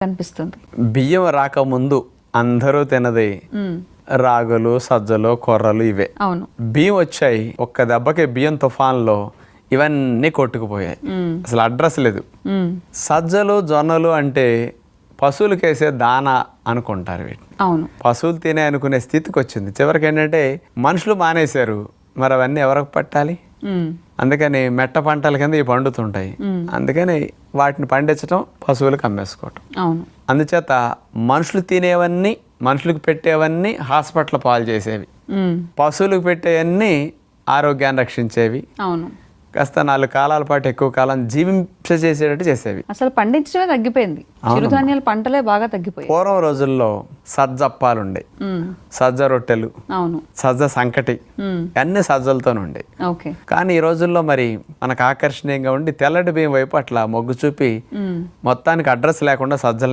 కనిపిస్తుంది. బియ్యం రాకముందు అందరూ తినది రాగులు, సజ్జలు, కొర్రలు ఇవే. అవును. బియ్యం వచ్చాయి, ఒక్క దెబ్బకి బియ్యం తుఫాన్లో ఇవన్నీ కొట్టుకుపోయాయి. అసలు అడ్రస్ లేదు. సజ్జలు, జొన్నలు అంటే పశువులకు వేసే దాన అనుకుంటారు వీటిని. అవును. పశువులు తినే అనుకునే స్థితికి వచ్చింది. చివరికి ఏంటంటే మనుషులు మానేశారు, మరి అవన్నీ ఎవరికి పట్టాలి? అందుకని మెట్ట పంటల కింద ఇవి పండుతుంటాయి. అందుకని వాటిని పండించడం, పశువులకు అమ్మేసుకోవటం. అవును. అందుచేత మనుషులు తినేవన్నీ, మనుషులకు పెట్టేవన్నీ హాస్పిటల్ పాలు చేసేవి, పశువులకు పెట్టేవన్నీ ఆరోగ్యాన్ని రక్షించేవి. అవును. కాస్త 4 కాలాల పాటు ఎక్కువ కాలం జీవింపజేసేటట్టు చేసేవి. అసలు పండించడమే తగ్గిపోయింది. చిరుధాన్యాల పంటలే బాగా తగ్గిపోయాయి. పూర్వం రోజుల్లో సజ్జప్పాలు ఉండే, సజ్జ రొట్టెలు, అవును, సజ్జ సంకటి, అన్ని సజ్జలతోనే ఉండే. ఓకే. కానీ ఈ రోజుల్లో మరి మనకు ఆకర్షణీయంగా ఉండి తెల్లటి బియ్యం వైపు అట్లా మొగ్గు చూపి మొత్తానికి అడ్రస్ లేకుండా సజ్జల